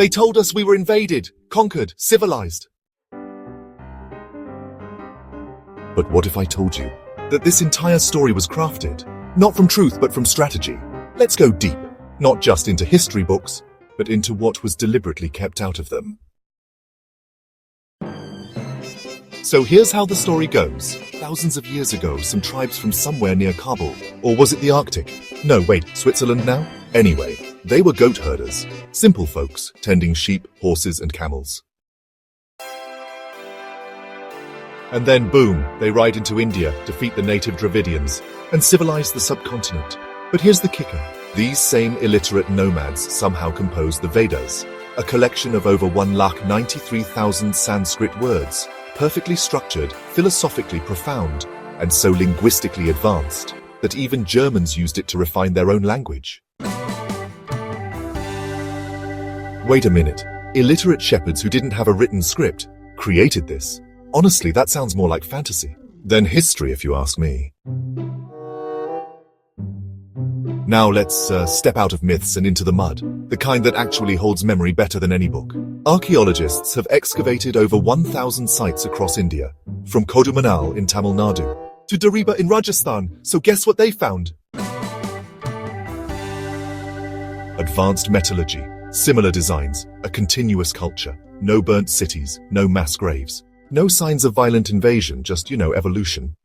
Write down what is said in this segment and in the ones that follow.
They told us we were invaded, conquered, civilized. But what if I told you that this entire story was crafted, not from truth but from strategy? Let's go deep, not just into history books, but into what was deliberately kept out of them. So here's how the story goes. Thousands of years ago, some tribes from somewhere near Kabul, or was it the Arctic? No, wait, Switzerland now? Anyway, they were goat herders, simple folks, tending sheep, horses, and camels. And then boom, they ride into India, defeat the native Dravidians, and civilize the subcontinent. But here's the kicker. These same illiterate nomads somehow composed the Vedas, a collection of over 193,000 Sanskrit words, perfectly structured, philosophically profound, and so linguistically advanced that even Germans used it to refine their own language. Wait a minute. Illiterate shepherds who didn't have a written script created this? Honestly, that sounds more like fantasy than history, if you ask me. Now let's step out of myths and into the mud, the kind that actually holds memory better than any book. Archaeologists have excavated over 1,000 sites across India, from Colonial in Tamil Nadu to Dariba in Rajasthan. So guess what they found? Advanced metallurgy, similar designs, a continuous culture, no burnt cities, no mass graves. No signs of violent invasion, just, evolution.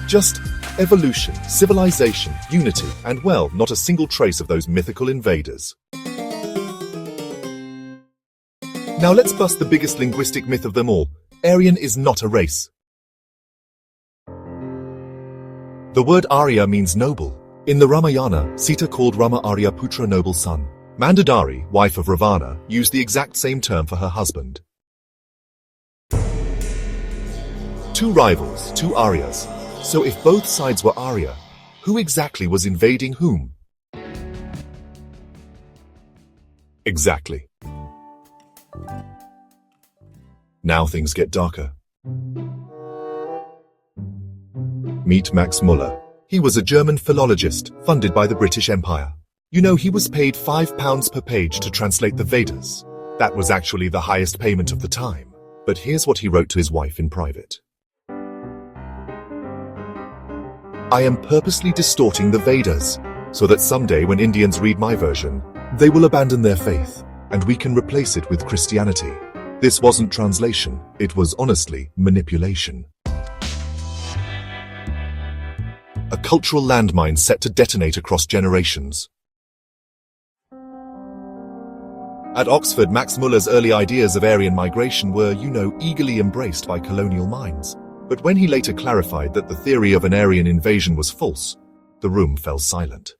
Just evolution, civilization, unity, and well, not a single trace of those mythical invaders. Now let's bust the biggest linguistic myth of them all. Aryan is not a race. The word Arya means noble. In the Ramayana, Sita called Rama Arya Putra, noble son. Mandodari, wife of Ravana, used the exact same term for her husband. Two rivals, two Aryas. So if both sides were Arya, who exactly was invading whom? Exactly. Now things get darker. Meet Max Müller. He was a German philologist funded by the British Empire. He was paid £5 per page to translate the Vedas. That was actually the highest payment of the time. But here's what he wrote to his wife in private. I am purposely distorting the Vedas, so that someday when Indians read my version, they will abandon their faith, and we can replace it with Christianity. This wasn't translation, it was honestly manipulation. A cultural landmine set to detonate across generations. At Oxford, Max Müller's early ideas of Aryan migration were, eagerly embraced by colonial minds. But when he later clarified that the theory of an Aryan invasion was false, the room fell silent.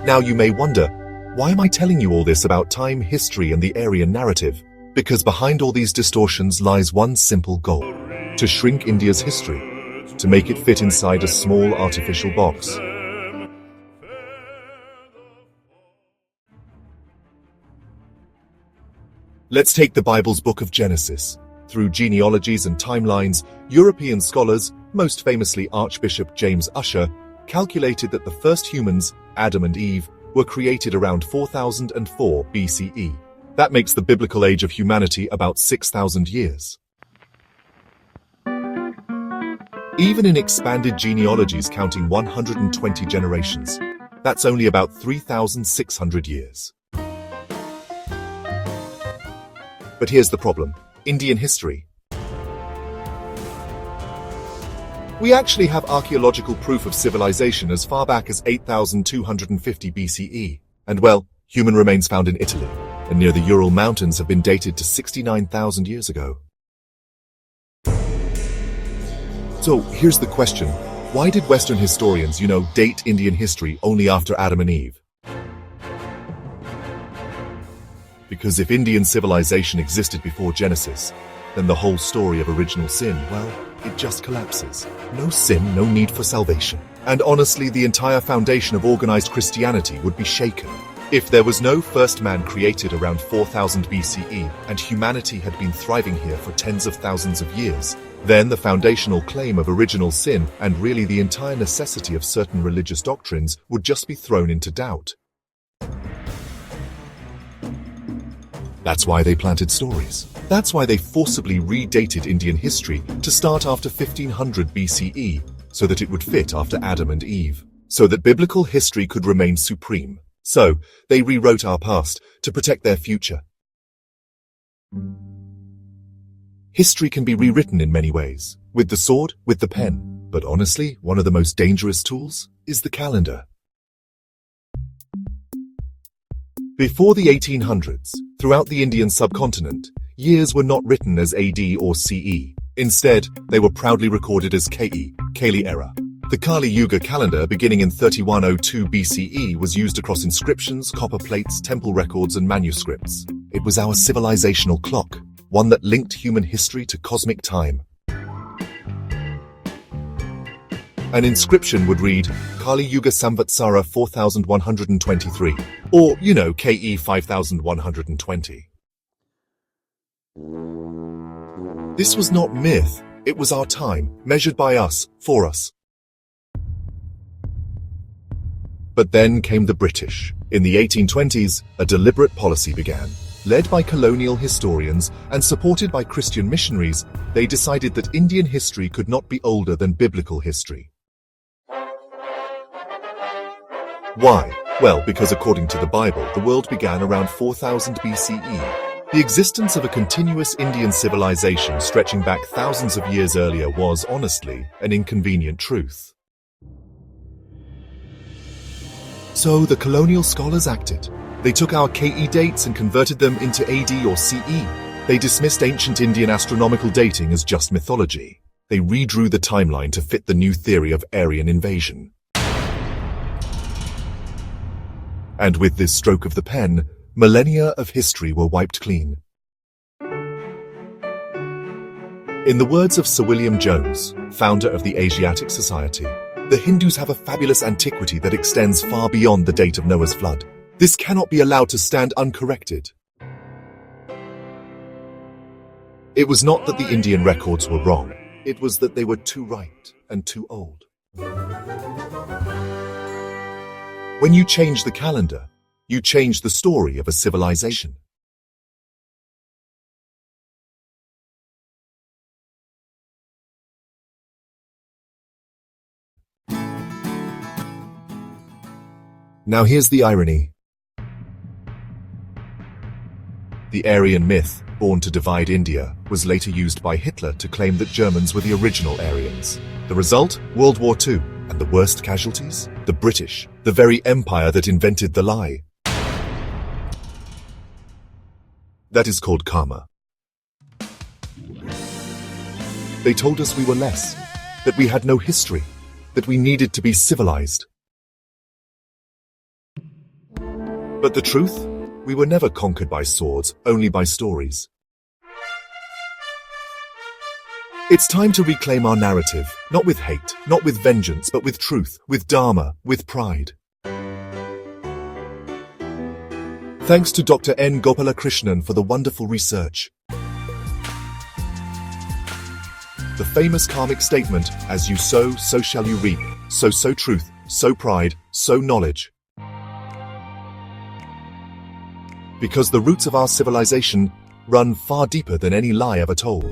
Now you may wonder, why am I telling you all this about time, history, and the Aryan narrative? Because behind all these distortions lies one simple goal: to shrink India's history, to make it fit inside a small artificial box. Let's take the Bible's book of Genesis. Through genealogies and timelines, European scholars, most famously Archbishop James Ussher, calculated that the first humans, Adam and Eve, were created around 4004 BCE. That makes the biblical age of humanity about 6,000 years. Even in expanded genealogies counting 120 generations, that's only about 3,600 years. But here's the problem: Indian history. We actually have archaeological proof of civilization as far back as 8,250 BCE. And well, human remains found in Italy and near the Ural Mountains have been dated to 69,000 years ago. So here's the question: why did Western historians, date Indian history only after Adam and Eve? Because if Indian civilization existed before Genesis, then the whole story of original sin, well, it just collapses. No sin, no need for salvation. And honestly, the entire foundation of organized Christianity would be shaken. If there was no first man created around 4000 BCE and humanity had been thriving here for tens of thousands of years, then the foundational claim of original sin and really the entire necessity of certain religious doctrines would just be thrown into doubt. That's why they planted stories. That's why they forcibly redated Indian history to start after 1500 BCE, so that it would fit after Adam and Eve, so that biblical history could remain supreme. So, they rewrote our past to protect their future. History can be rewritten in many ways, with the sword, with the pen, but honestly, one of the most dangerous tools is the calendar. Before the 1800s, throughout the Indian subcontinent, years were not written as AD or CE. Instead, they were proudly recorded as KE, Kali era. The Kali Yuga calendar, beginning in 3102 BCE, was used across inscriptions, copper plates, temple records, and manuscripts. It was our civilizational clock, one that linked human history to cosmic time. An inscription would read, Kali Yuga Samvatsara 4123, or, KE 5120. This was not myth, it was our time, measured by us, for us. But then came the British. In the 1820s, a deliberate policy began. Led by colonial historians and supported by Christian missionaries, they decided that Indian history could not be older than biblical history. Why? Well, because according to the Bible, the world began around 4000 BCE. The existence of a continuous Indian civilization stretching back thousands of years earlier was, honestly, an inconvenient truth. So the colonial scholars acted. They took our KE dates and converted them into AD or CE. They dismissed ancient Indian astronomical dating as just mythology. They redrew the timeline to fit the new theory of Aryan invasion. And with this stroke of the pen, millennia of history were wiped clean. In the words of Sir William Jones, founder of the Asiatic Society, the Hindus have a fabulous antiquity that extends far beyond the date of Noah's flood. This cannot be allowed to stand uncorrected. It was not that the Indian records were wrong. It was that they were too right and too old. When you change the calendar, you change the story of a civilization. Now here's the irony. The Aryan myth, born to divide India, was later used by Hitler to claim that Germans were the original Aryans. The result? World War II. And the worst casualties? The British, the very empire that invented the lie. That is called karma. They told us we were less, that we had no history, that we needed to be civilized. But the truth? We were never conquered by swords, only by stories. It's time to reclaim our narrative, not with hate, not with vengeance, but with truth, with dharma, with pride. Thanks to Dr. N. Gopalakrishnan for the wonderful research. The famous karmic statement, as you sow, so shall you reap. So truth, so pride, so knowledge. Because the roots of our civilization run far deeper than any lie ever told.